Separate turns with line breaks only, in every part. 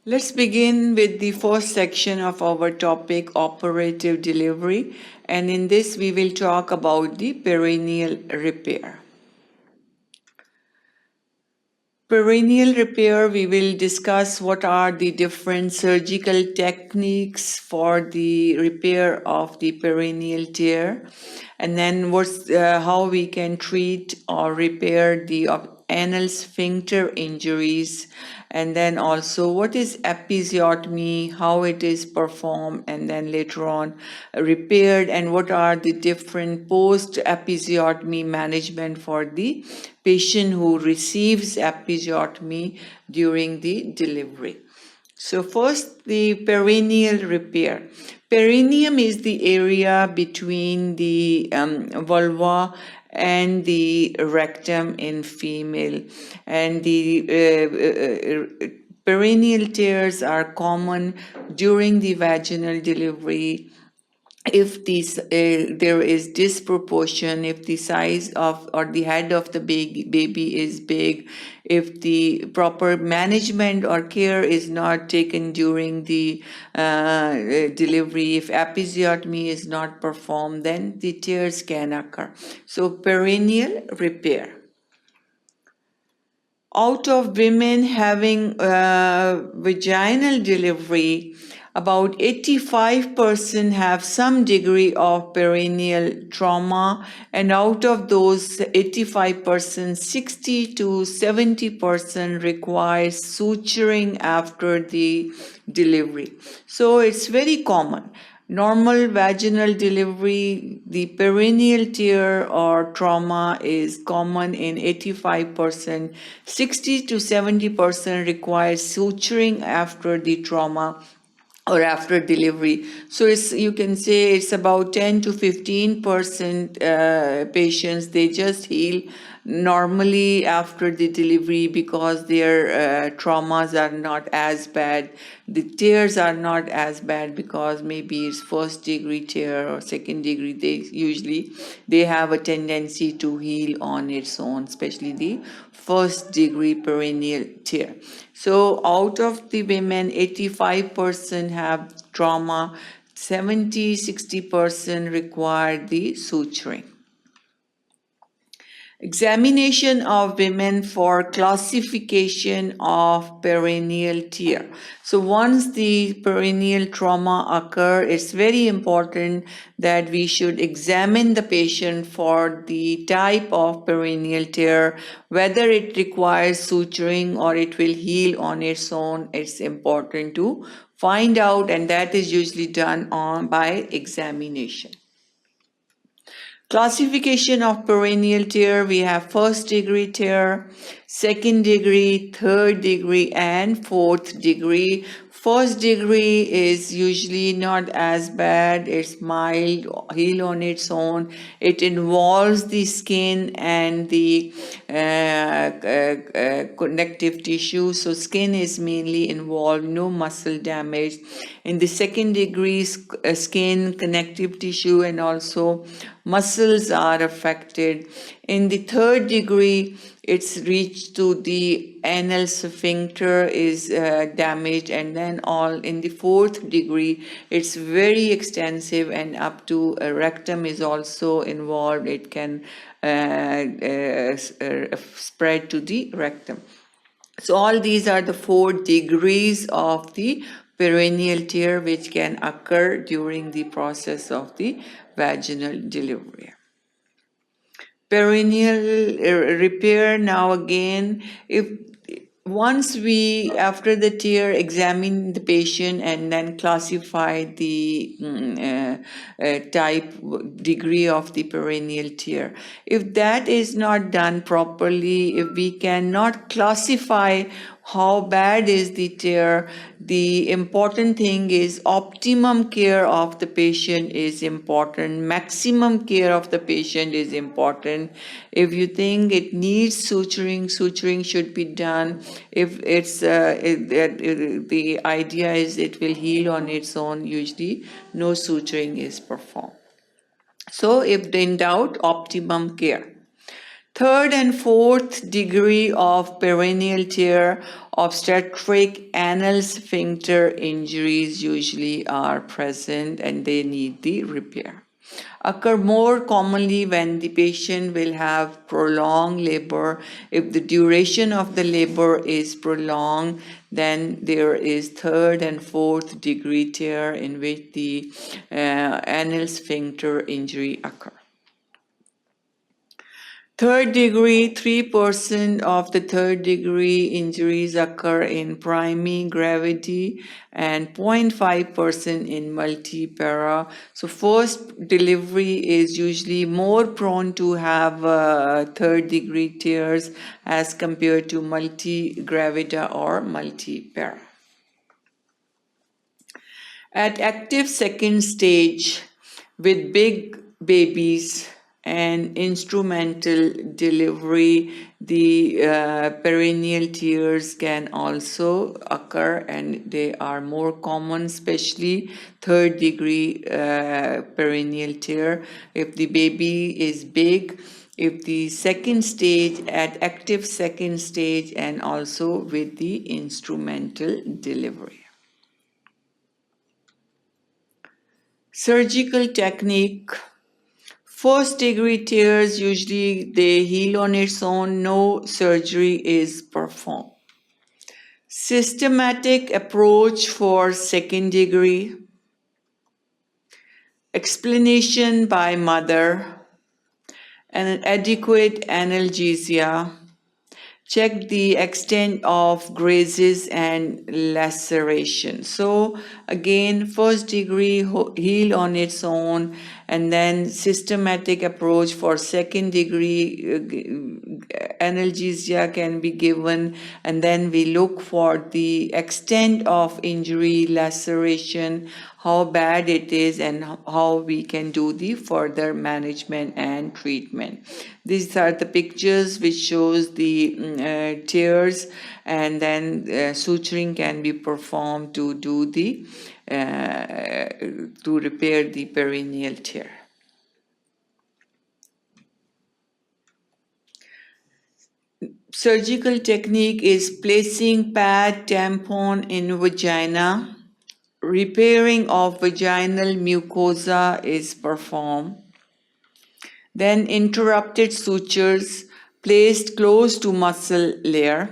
Let's begin with the first section of our topic, operative delivery, and in this we will talk about the perineal repair. Perineal repair, we will discuss what are the different surgical techniques for the repair of the perineal tear, and then how we can treat or repair the anal sphincter injuries, and then also what is episiotomy, how it is performed, and then later on repaired, and what are the different post episiotomy management for the patient who receives episiotomy during the delivery. So first, the perineal repair. Perineum is the area between the vulva and the rectum in female, and the perineal tears are common during the vaginal delivery if there is disproportion, if the size of or the head of the baby is big, if the proper management or care is not taken during the delivery, if episiotomy is not performed, then the tears can occur. So perineal repair. Out of women having vaginal delivery, about 85% have some degree of perineal trauma, and out of those 85%, 60 to 70% require suturing after the delivery. So it's very common. Normal vaginal delivery, the perineal tear or trauma is common in 85%. 60 to 70% requires suturing after the trauma or after delivery. So you can say it's about 10 to 15% patients, they just heal normally after the delivery because their traumas are not as bad. The tears are not as bad because maybe it's first degree tear or second degree. They have a tendency to heal on its own, especially the first degree perineal tear. So out of the women, 85% have trauma, 60% require the suturing. Examination of women for classification of perineal tear. So once the perineal trauma occur, it's very important that we should examine the patient for the type of perineal tear, whether it requires suturing or it will heal on its own. It's important to find out, and that is usually done by examination. Classification of perineal tear, we have first degree tear, second degree, third degree, and fourth degree. First degree is usually not as bad, it's mild, heal on its own. It involves the skin and the connective tissue, so skin is mainly involved, no muscle damage. In the second degree, skin, connective tissue, and also muscles are affected. In the third degree, it's reached to the anal sphincter is damaged, and then in the fourth degree, it's very extensive, and up to a rectum is also involved. It can spread to the rectum. So all these are the 4 degrees of the perineal tear which can occur during the process of the vaginal delivery. Perineal repair, now again, once we, after the tear, examine the patient and then classify the type, degree of the perineal tear. If that is not done properly, if we cannot classify how bad is the tear, the important thing is optimum care of the patient is important, maximum care of the patient is important. If you think it needs suturing, suturing should be done. If it's the idea is it will heal on its own, usually no suturing is performed. So if in doubt, optimum care. Third and fourth degree of perineal tear, obstetric anal sphincter injuries usually are present and they need the repair. Occur more commonly when the patient will have prolonged labor. If the duration of the labor is prolonged, then there is third and fourth degree tear in which the anal sphincter injury occur. Third degree, 3% of the third degree injuries occur in primary gravity and 0.5% in multi-para. So first delivery is usually more prone to have third degree tears as compared to multi-gravida or multi-para. At active second stage with big babies and instrumental delivery, the perineal tears can also occur and they are more common, especially third degree perineal tear. If the baby is big, if the second stage, at active second stage, and also with the instrumental delivery. Surgical technique. First degree tears, usually they heal on its own, no surgery is performed. Systematic approach for second degree. Explanation by mother. And adequate analgesia. Check the extent of grazes and laceration. So again, first degree heal on its own, and then systematic approach for second degree analgesia can be given, and then we look for the extent of injury, laceration, how bad it is, and how we can do the further management and treatment. These are the pictures which shows the tears, and then suturing can be performed to do the to repair the perineal tear. Surgical technique is placing pad tampon in vagina. Repairing of vaginal mucosa is performed. Then interrupted sutures placed close to muscle layer.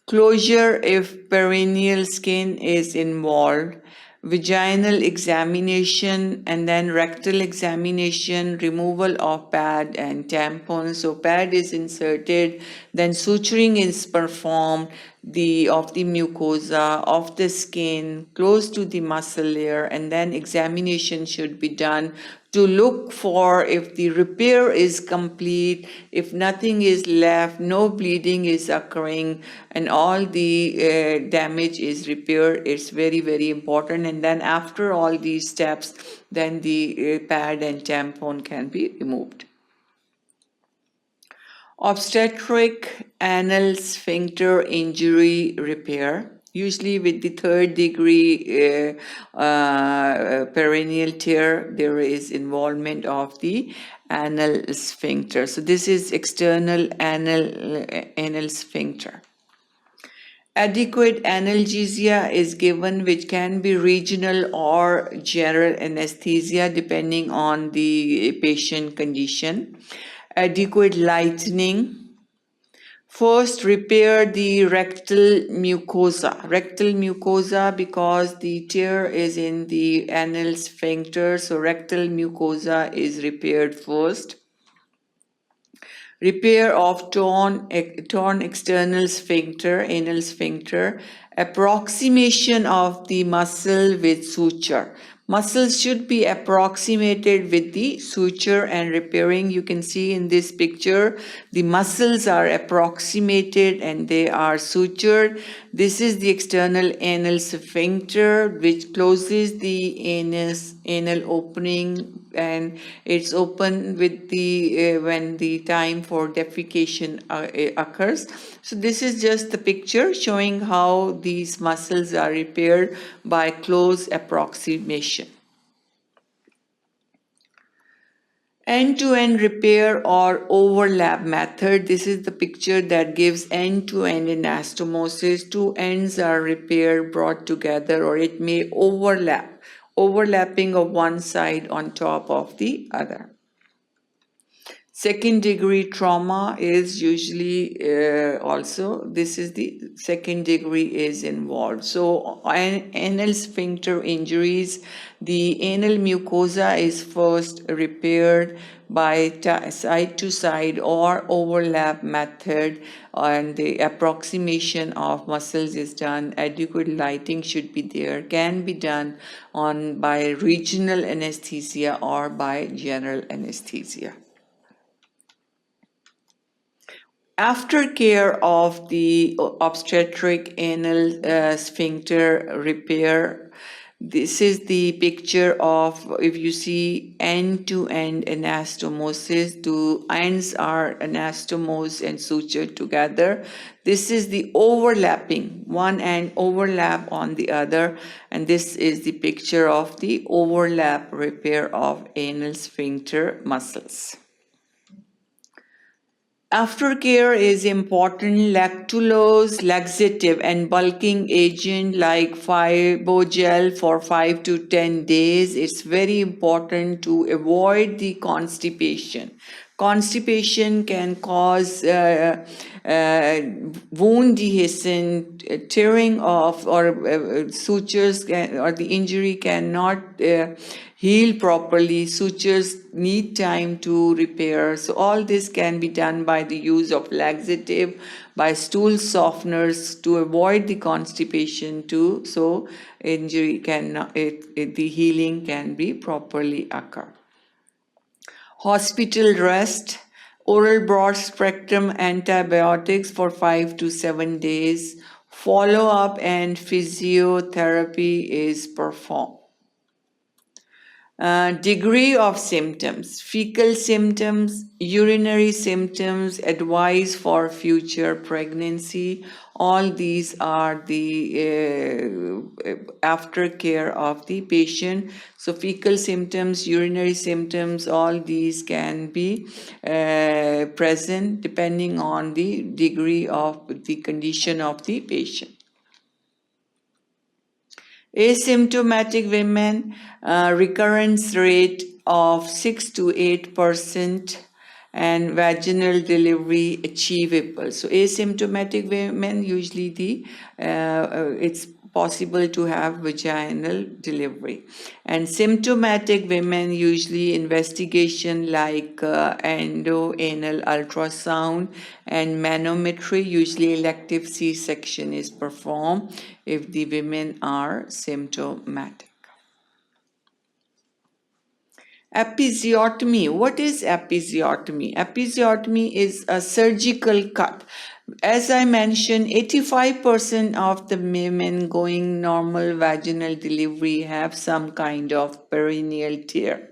Closure if perineal skin is involved. Vaginal examination and then rectal examination, removal of pad and tampon. So pad is inserted, then suturing is performed of the mucosa, of the skin, close to the muscle layer, and then examination should be done to look for if the repair is complete, if nothing is left, no bleeding is occurring, and all the damage is repaired. It's very, very important. And then after all these steps, then the pad and tampon can be removed. Obstetric anal sphincter injury repair. Usually with the third degree perineal tear, there is involvement of the anal sphincter. So this is external anal sphincter. Adequate analgesia is given, which can be regional or general anesthesia depending on the patient condition. Adequate lightening. First, repair the rectal mucosa. Rectal mucosa because the tear is in the anal sphincter, so rectal mucosa is repaired first. Repair of torn external sphincter, anal sphincter. Approximation of the muscle with suture. Muscles should be approximated with the suture and repairing. You can see in this picture, the muscles are approximated and they are sutured. This is the external anal sphincter, which closes the anal opening, and it's open with the when the time for defecation occurs. So this is just the picture showing how these muscles are repaired by close approximation. End-to-end repair or overlap method. This is the picture that gives end-to-end anastomosis. Two ends are repaired, brought together, or it may overlap, overlapping of one side on top of the other. Second degree trauma is usually also, this is the second degree is involved. So anal sphincter injuries, the anal mucosa is first repaired by side to side or overlap method, and the approximation of muscles is done. Adequate lighting should be there, can be done by regional anesthesia or by general anesthesia. Aftercare of the obstetric anal sphincter repair. This is the picture of, if you see end-to-end anastomosis, two ends are anastomosed and sutured together. This is the overlapping, one end overlap on the other, and this is the picture of the overlap repair of anal sphincter muscles. Aftercare is important. Lactulose, laxative, and bulking agent like Fibogel for 5 to 10 days. It's very important to avoid the constipation. Constipation can cause wound dehiscent, tearing off, or sutures, or the injury cannot heal properly. Sutures need time to repair. So all this can be done by the use of laxative, by stool softeners to avoid the constipation too. So injury the healing can be properly occur. Hospital rest, oral broad spectrum antibiotics for 5 to 7 days. Follow-up and physiotherapy is performed. Degree of symptoms, fecal symptoms, urinary symptoms, advice for future pregnancy. All these are the aftercare of the patient. So fecal symptoms, urinary symptoms, all these can be present depending on the degree of the condition of the patient. Asymptomatic women, recurrence rate of 6 to 8%, and vaginal delivery achievable. So asymptomatic women, usually it's possible to have vaginal delivery. And symptomatic women, usually investigation like endoanal ultrasound and manometry. Usually elective C-section is performed if the women are symptomatic. Episiotomy. What is episiotomy? Episiotomy is a surgical cut. As I mentioned, 85% of the women going normal vaginal delivery have some kind of perineal tear.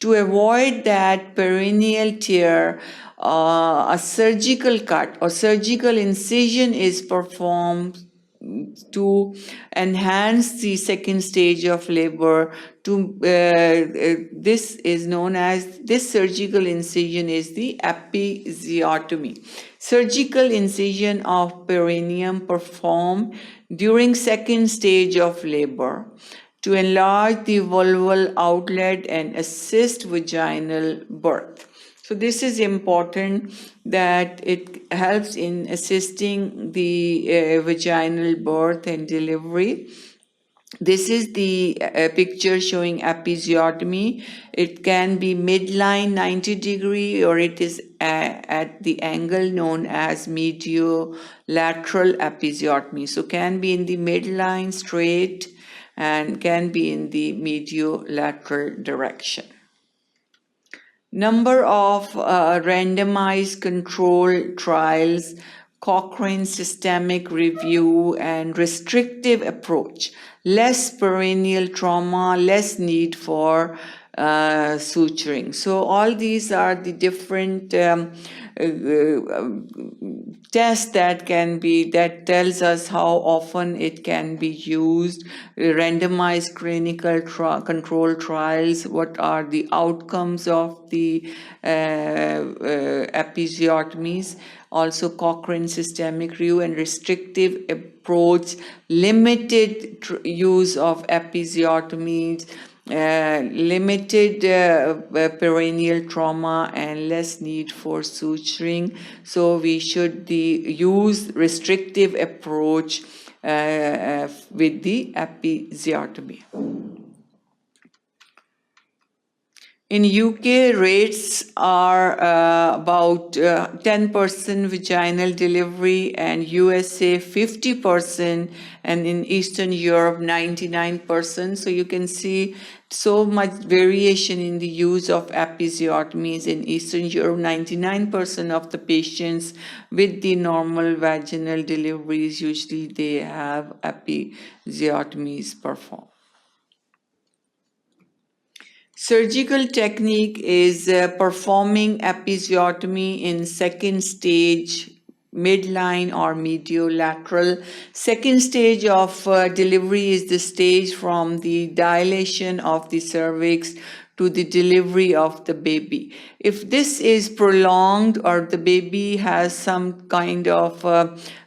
To avoid that perineal tear, a surgical cut or surgical incision is performed to enhance the second stage of labor. This is known as, this surgical incision is the episiotomy. Surgical incision of perineum performed during second stage of labor to enlarge the vulval outlet and assist vaginal birth. So this is important, that it helps in assisting the vaginal birth and delivery. This is the picture showing episiotomy. It can be midline 90 degree, or it is at the angle known as mediolateral episiotomy. So can be in the midline straight and can be in the mediolateral direction. Number of randomized controlled trials, Cochrane systemic review, and restrictive approach. Less perineal trauma, less need for suturing. So all these are the different tests that tells us how often it can be used, randomized clinical control trials, what are the outcomes of the episiotomies, also Cochrane systemic review and restrictive approach, limited use of episiotomies, limited perineal trauma and less need for suturing. So we should use restrictive approach with the episiotomy. In UK, rates are about 10% vaginal delivery, and USA 50%, and in Eastern Europe 99%. So you can see so much variation in the use of episiotomies. In Eastern Europe, 99% of the patients with the normal vaginal deliveries, usually they have episiotomies performed. Surgical technique is performing episiotomy in second stage, midline or mediolateral. Second stage of delivery is the stage from the dilation of the cervix to the delivery of the baby. If this is prolonged or the baby has some kind of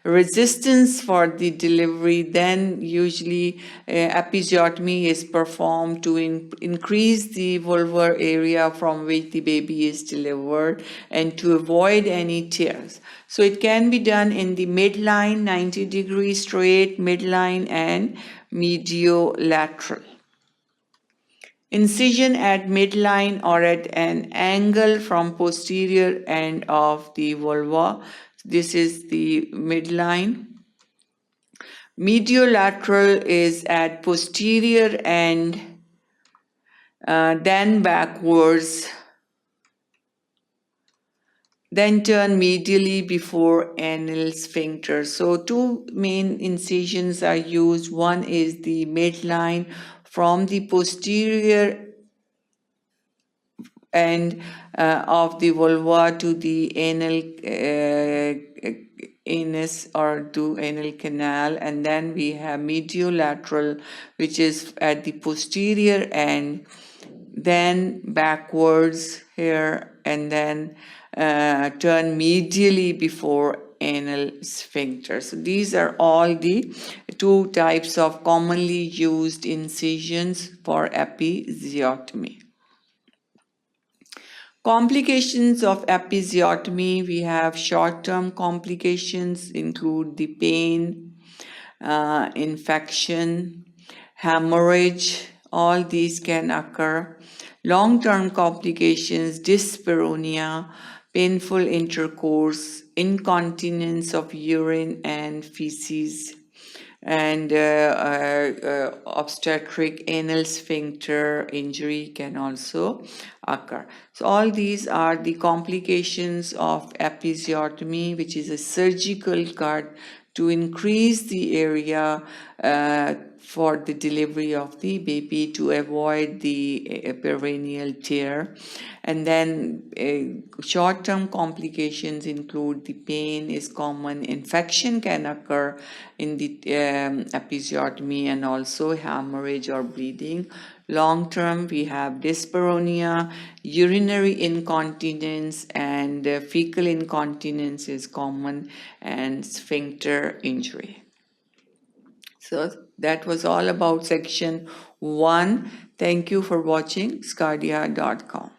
resistance for the delivery, then usually episiotomy is performed to increase the vulvar area from which the baby is delivered and to avoid any tears. So it can be done in the midline, 90 degrees straight, midline and mediolateral. Incision at midline or at an angle from posterior end of the vulva. This is the midline. Mediolateral is at posterior end, then backwards, then turn medially before anal sphincter. So two main incisions are used. One is the midline from the posterior end of the vulva to the anal anus or to anal canal, and then we have mediolateral, which is at the posterior end, then backwards here, and then turn medially before anal sphincter. So these are all the two types of commonly used incisions for episiotomy. Complications of episiotomy, we have short-term complications include the pain, infection, hemorrhage, all these can occur. Long-term complications, dyspareunia, painful intercourse, incontinence of urine and feces, and obstetric anal sphincter injury can also occur. So all these are the complications of episiotomy, which is a surgical cut to increase the area for the delivery of the baby to avoid the perineal tear. And then short-term complications include the pain is common, infection can occur in the episiotomy, and also hemorrhage or bleeding. Long-term, we have dyspareunia, urinary incontinence, and fecal incontinence is common, and sphincter injury. So that was all about section 1. Thank you for watching sqadia.com.